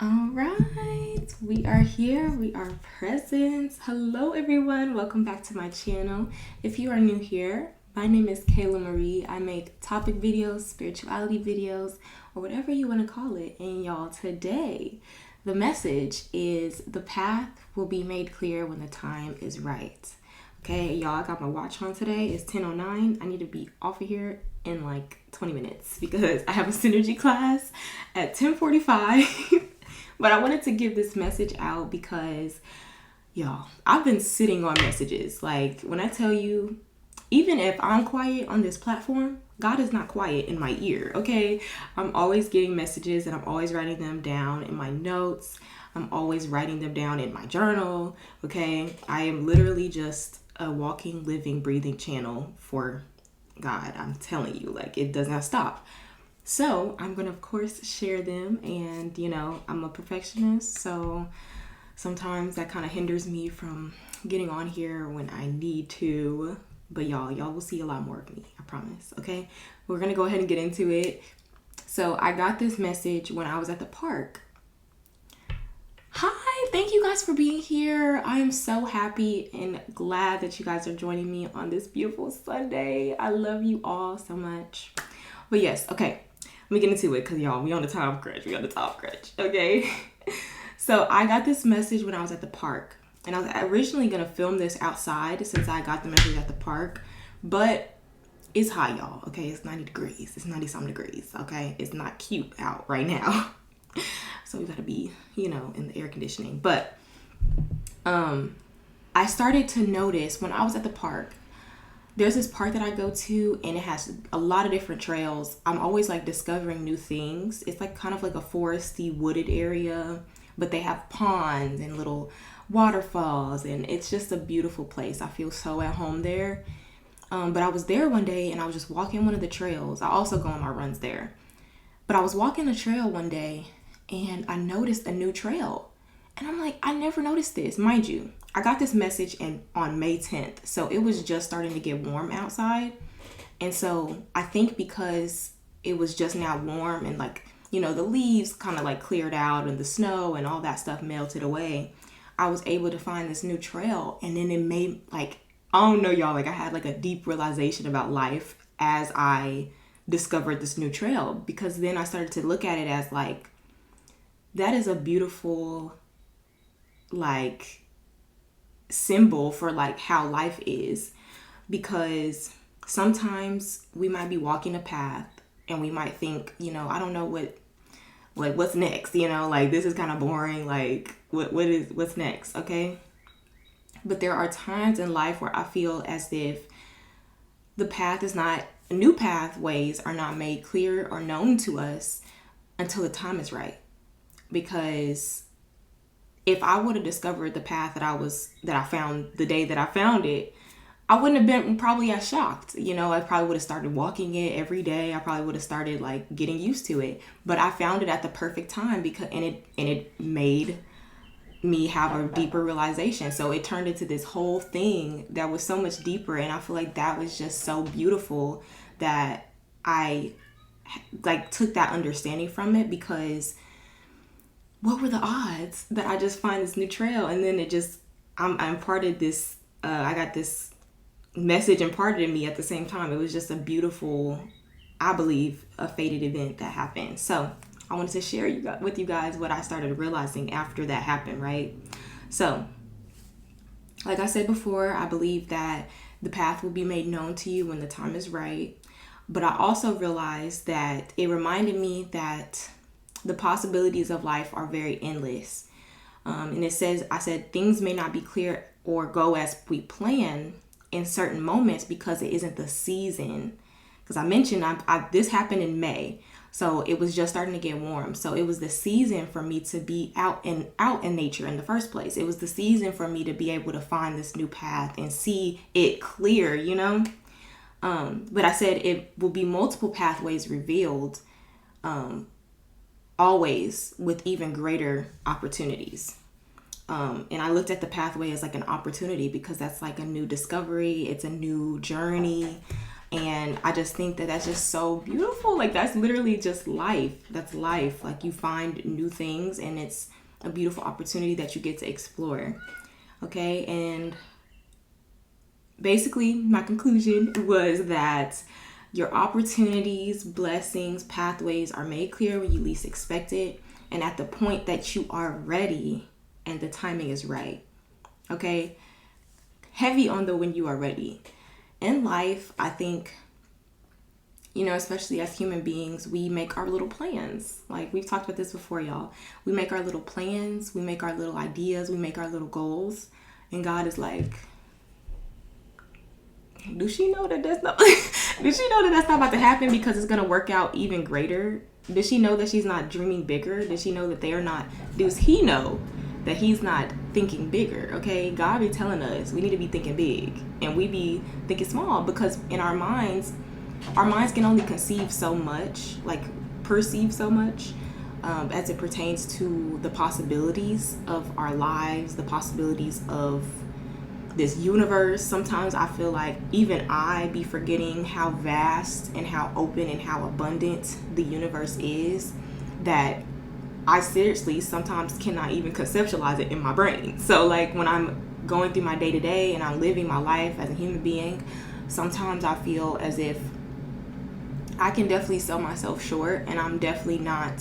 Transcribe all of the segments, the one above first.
All right, we are here. We are present. Hello, everyone. Welcome back to my channel. If you are new here, my name is Kayla Marie. I make topic videos, spirituality videos, or whatever you want to call it. And y'all, today, the message is the path will be made clear when the time is right. Okay, y'all, I got my watch on today. It's 10:09. I need to be off of here in like 20 minutes because I have a synergy class at 10:45. But I wanted to give this message out because, y'all, I've been sitting on messages. Like, when I tell you, even if I'm quiet on this platform, God is not quiet in my ear, okay? I'm always getting messages and I'm always writing them down in my notes. I'm always writing them down in my journal, okay? I am literally just a walking, living, breathing channel for God. I'm telling you, like, it does not stop. So I'm going to, of course, share them. And, I'm a perfectionist. So sometimes that kind of hinders me from getting on here when I need to. But y'all will see a lot more of me. I promise. Okay. We're going to go ahead and get into it. So I got this message when I was at the park. Hi, thank you guys for being here. I am so happy and glad that you guys are joining me on this beautiful Sunday. I love you all so much. But yes, okay. Let me get into it because y'all, we on the time crunch. Okay? So I got this message when I was at the park. And I was originally going to film this outside since I got the message at the park. But it's hot, y'all. Okay? It's 90 degrees. It's 90-something degrees. Okay? It's not cute out right now. So we got to be, in the air conditioning. But I started to notice when I was at the park, there's this park that I go to and it has a lot of different trails. I'm always like discovering new things. It's like kind of like a foresty wooded area, but they have ponds and little waterfalls and it's just a beautiful place. I feel so at home there. But I was there one day and I was just walking one of the trails. I also go on my runs there. But I was walking the trail one day and I noticed a new trail. And I'm like, I never noticed this. Mind you, I got this message on May 10th. So it was just starting to get warm outside. And so I think because it was just now warm and like, the leaves kind of like cleared out and the snow and all that stuff melted away, I was able to find this new trail. And then it made like, I don't know, y'all, like I had like a deep realization about life as I discovered this new trail. Because then I started to look at it as like, that is a beautiful like symbol for like how life is, because sometimes we might be walking a path and we might think, I don't know what's next, like this is kind of boring, like what's next, okay? But there are times in life where I feel as if the path is not, new pathways are not made clear or known to us until the time is right. Because if I would have discovered the path that I found the day that I found it, I wouldn't have been probably as shocked. I probably would have started walking it every day. I probably would have started like getting used to it. But I found it at the perfect time because it made me have a deeper realization. So it turned into this whole thing that was so much deeper, and I feel like that was just so beautiful that I like took that understanding from it. Because what were the odds that I just find this new trail, and then I imparted this, I got this message imparted in me at the same time. It was just a beautiful, I believe, a fated event that happened. So I wanted to share with you guys what I started realizing after that happened, right? So, like I said before, I believe that the path will be made known to you when the time is right. But I also realized that it reminded me that the possibilities of life are very endless. And I said, things may not be clear or go as we plan in certain moments because it isn't the season. Because I mentioned this happened in May. So it was just starting to get warm. So it was the season for me to be out in nature in the first place. It was the season for me to be able to find this new path and see it clear, But I said it will be multiple pathways revealed, always with even greater opportunities. And I looked at the pathway as like an opportunity because that's like a new discovery. It's a new journey. And I just think that that's just so beautiful. Like, that's literally just life. That's life. Like, you find new things, and it's a beautiful opportunity that you get to explore. Okay, and basically my conclusion was that your opportunities, blessings, pathways are made clear when you least expect it, and at the point that you are ready and the timing is right. Okay, heavy on the when you are ready. In life, I think, especially as human beings, we make our little plans. Like, we've talked about this before, y'all. We make our little plans, we make our little ideas, we make our little goals, and God is like, does she know that that's not about to happen, because it's going to work out even greater? Does she know that she's not dreaming bigger? Does she know that does he know that he's not thinking bigger? Okay, God be telling us we need to be thinking big, and we be thinking small, because in our minds can only conceive so much, like perceive so much, as it pertains to the possibilities of our lives, the possibilities of this universe. Sometimes I feel like even I be forgetting how vast and how open and how abundant the universe is, that I seriously sometimes cannot even conceptualize it in my brain. So like, when I'm going through my day-to-day and I'm living my life as a human being, sometimes I feel as if I can definitely sell myself short, and I'm definitely not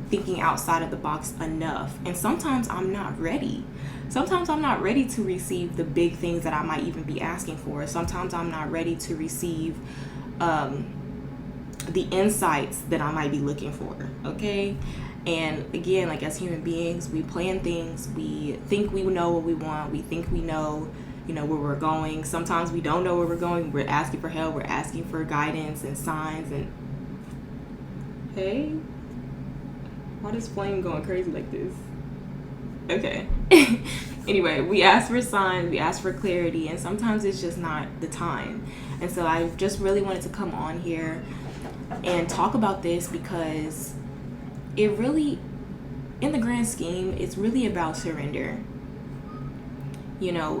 thinking outside of the box enough. And sometimes I'm not ready. Sometimes I'm not ready to receive the big things that I might even be asking for. Sometimes I'm not ready to receive the insights that I might be looking for. Okay. And again, like, as human beings, we plan things. We think we know what we want. We think we know, where we're going. Sometimes we don't know where we're going. We're asking for help. We're asking for guidance and signs. And hey, why is Flame going crazy like this? Okay. Anyway, we ask for signs, we ask for clarity, and sometimes it's just not the time. And so I just really wanted to come on here and talk about this, because it really, in the grand scheme, it's really about surrender.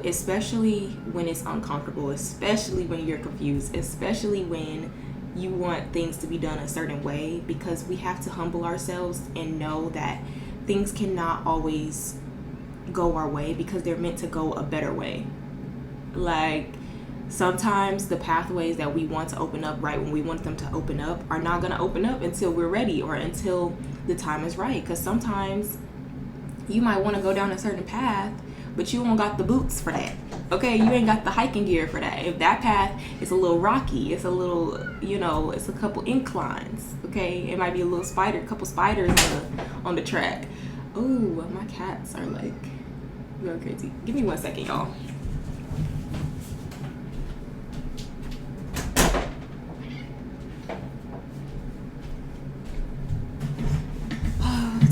Especially when it's uncomfortable, especially when you're confused, especially when you want things to be done a certain way, because we have to humble ourselves and know that things cannot always go our way, because they're meant to go a better way. Like, sometimes the pathways that we want to open up right when we want them to open up are not going to open up until we're ready, or until the time is right. Because sometimes you might want to go down a certain path, but you don't got the boots for that. Okay, you ain't got the hiking gear for that. If that path is a little rocky, it's a little, it's a couple inclines. Okay, it might be a couple spiders on the track. Oh, my cats are like going crazy. Give me 1 second, y'all.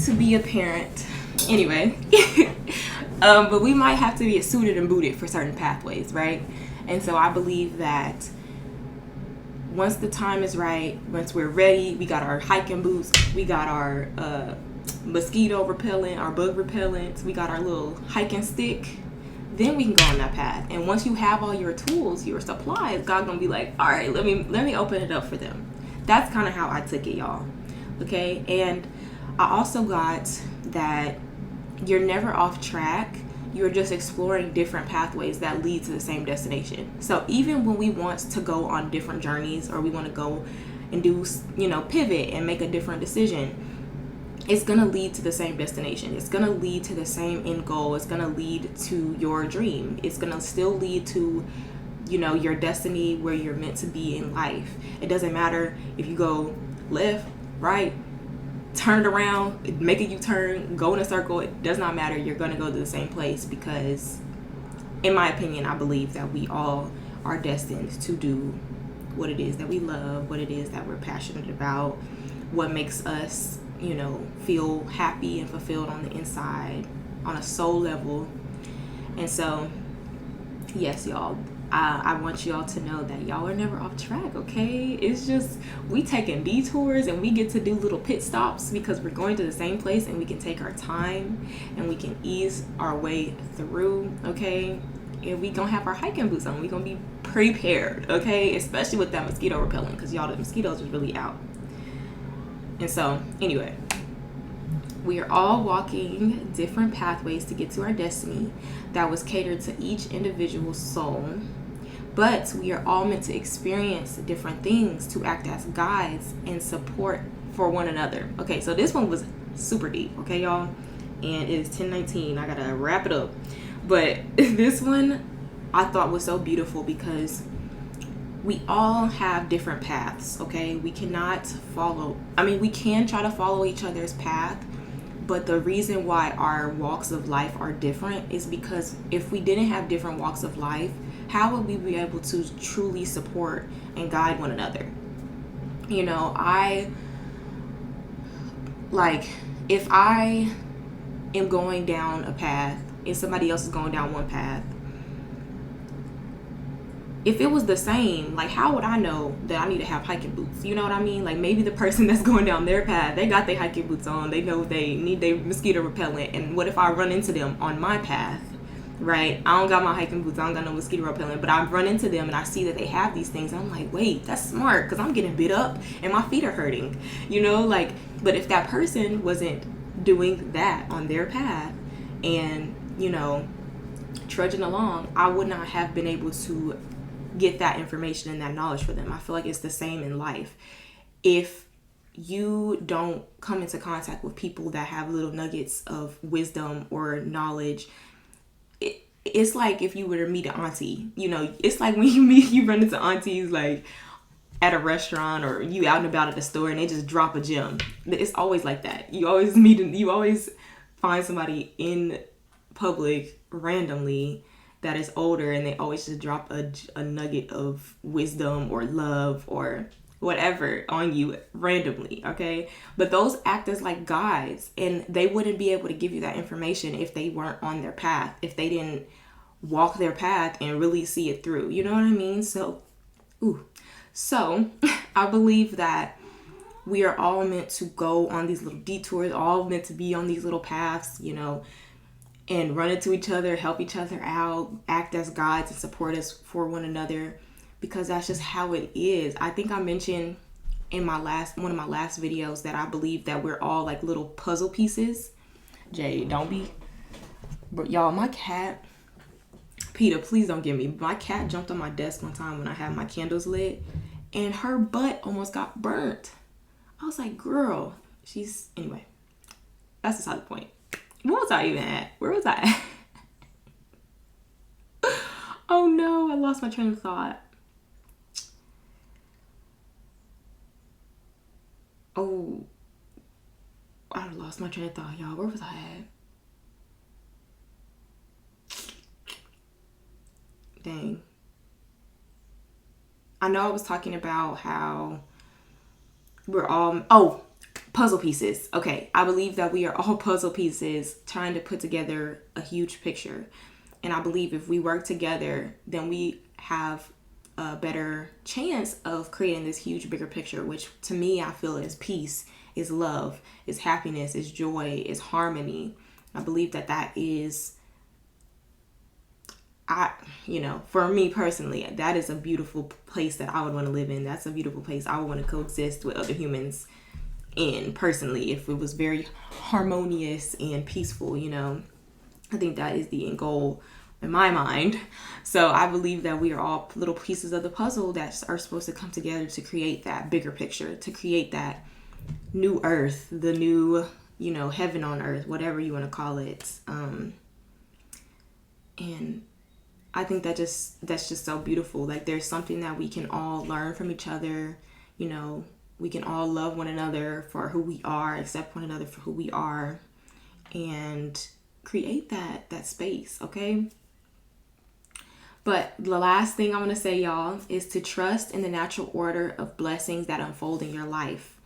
To be a parent. Anyway. But we might have to be suited and booted for certain pathways, right? And so I believe that once the time is right, once we're ready, we got our hiking boots, we got our mosquito repellent, our bug repellent, we got our little hiking stick, then we can go on that path. And once you have all your tools, your supplies, God's gonna be like, all right, let me open it up for them. That's kind of how I took it, y'all. Okay, and I also got that you're never off track. You're just exploring different pathways that lead to the same destination. So even when we want to go on different journeys, or we want to go and do, pivot and make a different decision, it's going to lead to the same destination. It's going to lead to the same end goal. It's going to lead to your dream. It's going to still lead to, your destiny, where you're meant to be in life. It doesn't matter if you go left, right, turn it around, make a U-turn, go in a circle. It does not matter. You're going to go to the same place, because in my opinion, I believe that we all are destined to do what it is that we love, what it is that we're passionate about, what makes us, feel happy and fulfilled on the inside, on a soul level. And so, yes, y'all, I want y'all to know that y'all are never off track, okay? It's just, we taking detours and we get to do little pit stops, because we're going to the same place, and we can take our time and we can ease our way through, okay? and we gonna have our hiking boots on. We gonna be prepared, okay? Especially with that mosquito repellent, because y'all, the mosquitoes is really out. And so, anyway, we are all walking different pathways to get to our destiny that was catered to each individual soul. But we are all meant to experience different things to act as guides and support for one another. Okay, so this one was super deep, okay, y'all? And it is 10:19. I gotta wrap it up. But this one I thought was so beautiful because we all have different paths, okay? We cannot follow, we can try to follow each other's path, but the reason why our walks of life are different is because if we didn't have different walks of life, how would we be able to truly support and guide one another? You know, if I am going down a path and somebody else is going down one path, if it was the same, like, how would I know that I need to have hiking boots? You know what I mean? Like, maybe the person that's going down their path, they got their hiking boots on. They know they need their mosquito repellent. And what if I run into them on my path, right? I don't got my hiking boots. I don't got no mosquito repellent. But I run into them and I see that they have these things. And I'm like, wait, that's smart, because I'm getting bit up and my feet are hurting. You know, like, but if that person wasn't doing that on their path and, you know, trudging along, I would not have been able to get that information and that knowledge for them. I feel like it's the same in life. If you don't come into contact with people that have little nuggets of wisdom or knowledge, it's like if you were to meet an auntie. You know, it's like when you run into aunties like at a restaurant or you out and about at the store and they just drop a gem. It's always like that. You always find somebody in public randomly that is older and they always just drop a nugget of wisdom or love or whatever on you randomly, okay? But those act as like guides, and they wouldn't be able to give you that information if they weren't on their path, if they didn't walk their path and really see it through. You know what I mean? So I believe that we are all meant to go on these little detours, all meant to be on these little paths, you know, and run into each other, help each other out, act as guides and support us for one another, because that's just how it is. I think I mentioned in one of my last videos that I believe that we're all like little puzzle pieces. Jay, don't be. But y'all, my cat, Peter, please don't get me. My cat jumped on my desk one time when I had my candles lit, and her butt almost got burnt. I was like, girl, anyway, that's beside the point. What was I even at? Where was I at? Oh no, I lost my train of thought. Oh, I lost my train of thought, y'all. Where was I at? Dang. I know I was talking about how we're all... puzzle pieces. Okay, I believe that we are all puzzle pieces trying to put together a huge picture. And I believe if we work together, then we have a better chance of creating this huge, bigger picture, which to me, I feel is peace, is love, is happiness, is joy, is harmony. I believe that is, for me personally, that is a beautiful place that I would want to live in. That's a beautiful place I would want to coexist with other humans in, personally, if it was very harmonious and peaceful, you know. I think that is the end goal in my mind. So I believe that we are all little pieces of the puzzle that are supposed to come together to create that bigger picture, to create that new earth, the new, you know, heaven on earth, whatever you want to call it. And I think that's just so beautiful. Like, there's something that we can all learn from each other. You know, we can all love one another for who we are, accept one another for who we are, and create that space, okay? But the last thing I'm going to say, y'all, is to trust in the natural order of blessings that unfold in your life.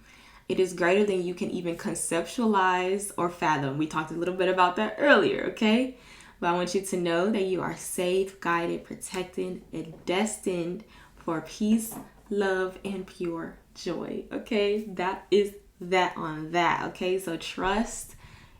It is greater than you can even conceptualize or fathom. We talked a little bit about that earlier, okay? But I want you to know that you are safe, guided, protected, and destined for peace, love, and pure joy, okay? That is that on that, okay? So trust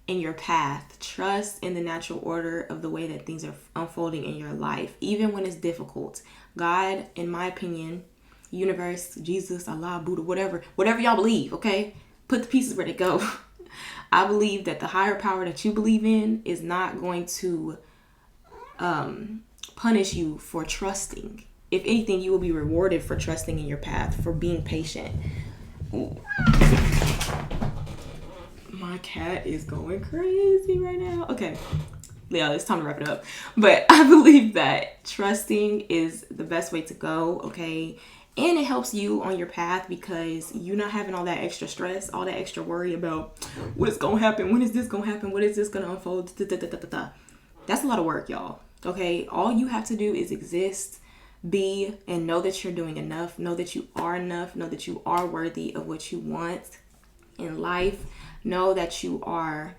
in your path. Trust in the natural order of the way that things are unfolding in your life, even when it's difficult. God, in my opinion, universe, Jesus, Allah, Buddha, whatever y'all believe, okay? Put the pieces where they go. I believe that the higher power that you believe in is not going to punish you for trusting. If anything, you will be rewarded for trusting in your path, for being patient. Ooh. My cat is going crazy right now. Okay, yeah, it's time to wrap it up. But I believe that trusting is the best way to go, okay? And it helps you on your path because you're not having all that extra stress, all that extra worry about what is going to happen, when is this going to happen, what is this going to unfold, That's a lot of work, y'all, okay? All you have to do is exist, be, and know that you're doing enough. Know that you are enough. Know that you are worthy of what you want in life. Know that you are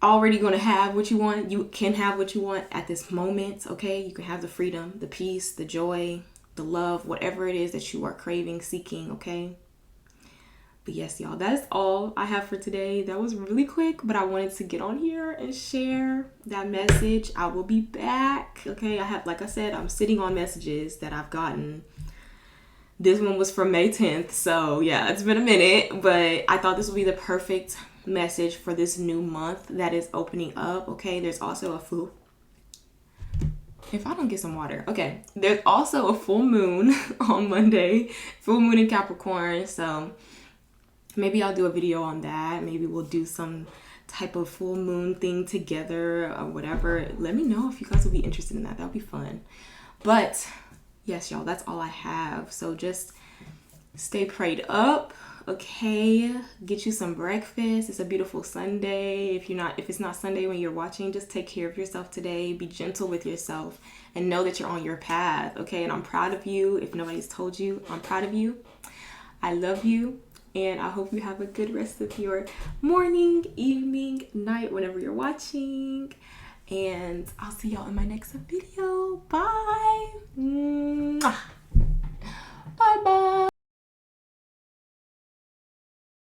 already going to have what you want. You can have what you want at this moment, okay? You can have the freedom, the peace, the joy, the love, whatever it is that you are craving, seeking, okay? But yes, y'all, that's all I have for today. That was really quick, but I wanted to get on here and share that message. I will be back, okay? Like I said, I'm sitting on messages that I've gotten. This one was from May 10th, so yeah, it's been a minute, but I thought this would be the perfect message for this new month that is opening up, okay? There's also a full... If I don't get some water, okay. There's also a full moon on Monday, full moon in Capricorn, so maybe I'll do a video on that. Maybe we'll do some type of full moon thing together or whatever. Let me know if you guys would be interested in that. That would be fun. But yes, y'all, that's all I have. So just stay prayed up, okay? Get you some breakfast. It's a beautiful Sunday. If it's not Sunday when you're watching, just take care of yourself today. Be gentle with yourself and know that you're on your path, okay? And I'm proud of you. If nobody's told you, I'm proud of you. I love you. And I hope you have a good rest of your morning, evening, night, whenever you're watching. And I'll see y'all in my next video. Bye.